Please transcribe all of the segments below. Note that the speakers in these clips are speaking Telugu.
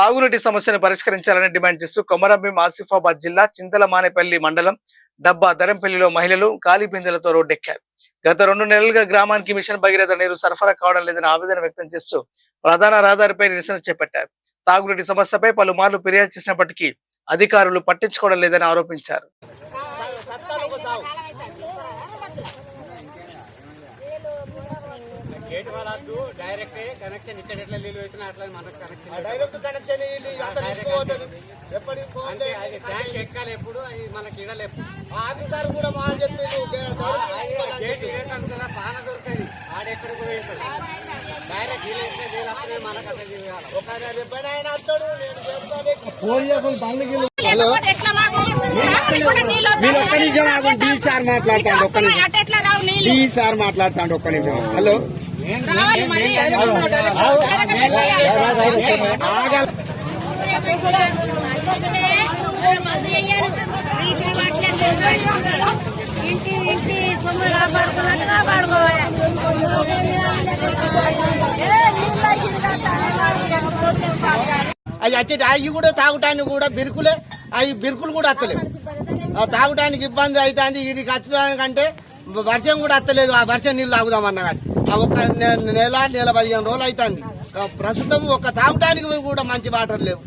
తాగునీటి సమస్యను పరిష్కరించాలని డిమాండ్ చేస్తూ కొమరంభీం ఆసిఫాబాద్ జిల్లా చింతలమానేపల్లి మండలం డబ్బా దరంపల్లిలో మహిళలు ఖాళీ బిందెలతో రోడ్డెక్కారు. గత 2 నెలలుగా గ్రామానికి మిషన్ భగీరథ నీరు సరఫరా కావడం లేదని ఆవేదన వ్యక్తం చేస్తూ ప్రధాన రహదారిపై నిరసన చేపట్టారు. తాగునీటి సమస్యపై పలుమార్లు ఫిర్యాదు చేసినప్పటికీ అధికారులు పట్టించుకోవడం లేదని ఆరోపించారు. డైరెక్ట్ కనెక్షన్ ఇక్కడ ఎట్లా నీళ్ళు వచ్చినా అట్లా మనకు కనెక్షన్ డైరెక్ట్ కనెక్షన్ ట్యాంక్ ఎక్కాలి ఎప్పుడు అది మనకి ఇడలేపు ఆఫీసర్ కూడా మాకు చెప్పి పాన దొరకది ఆడెక్కడ పోయేస్తాడు డైరెక్ట్ నీళ్ళు మనకు డి సార్ మాట్లాడతాడు ఒక్క నిమిషం డి సార్ మాట్లాడతాడు ఒక్క నిమిషం. హలో అవి వచ్చేటి అవి కూడా తాగటానికి కూడా బిరుకులే అవి బిరుకులు కూడా వస్తలేవు. తాగటానికి ఇబ్బంది అవుతుంది. ఇది ఖచ్చితంగా వర్షం కూడా వస్తలేదు. ఆ వర్షం నీళ్ళు తాగుదామన్నా కానీ ఒక నెల 15 రోజులు అవుతుంది. ప్రస్తుతం ఒక తాగటానికి కూడా మంచి వాటర్ లేవు.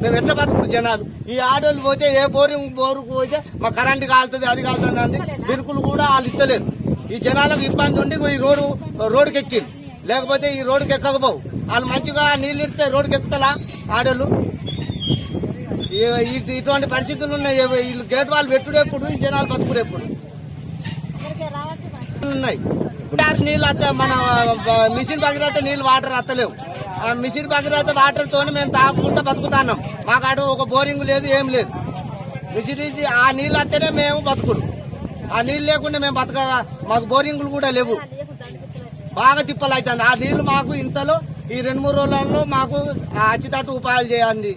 మేము ఎట్లా బతుకుడు జనాలు ఈ ఆడోళ్ళు పోతే ఏ బోరుకు పోతే మా కరెంటు కాలుతుంది అది కాలుతుంది అని బిరుకులు కూడా వాళ్ళు ఇస్తలేదు. ఈ జనాలకు ఇబ్బంది ఉండి ఈ రోడ్డుకి ఎక్కింది. లేకపోతే ఈ రోడ్డుకి ఎక్కకపోవు. వాళ్ళు మంచిగా నీళ్ళు ఇస్తే రోడ్డుకి ఎక్కుతారా ఆడోళ్ళు? ఇటువంటి పరిస్థితులు ఉన్నాయి. వీళ్ళు గేట్ వాళ్ళు పెట్టుడెప్పుడు ఈ జనాలు బతుకుడెప్పుడు ఉన్నాయి. నీళ్ళు వస్తే మన మిషన్ భగీరథ నీళ్ళు వాటర్ వస్తలేవు. ఆ మిషన్ భగీరథ వాటర్ తోనే మేము తాగుకుంటూ బతుకుతున్నాం. మాకాడు ఒక బోరింగ్ లేదు, ఏం లేదు. మిషన్ ఆ నీళ్ళు వస్తేనే మేము బతుకుడు. ఆ నీళ్ళు లేకుండా మేము మాకు బోరింగులు కూడా లేవు. బాగా తిప్పలు అవుతుంది. ఆ నీళ్లు మాకు ఇంతలో ఈ 2-3 రోజులలో మాకు అచ్చితట్టు ఉపాయాలు చేయాలి.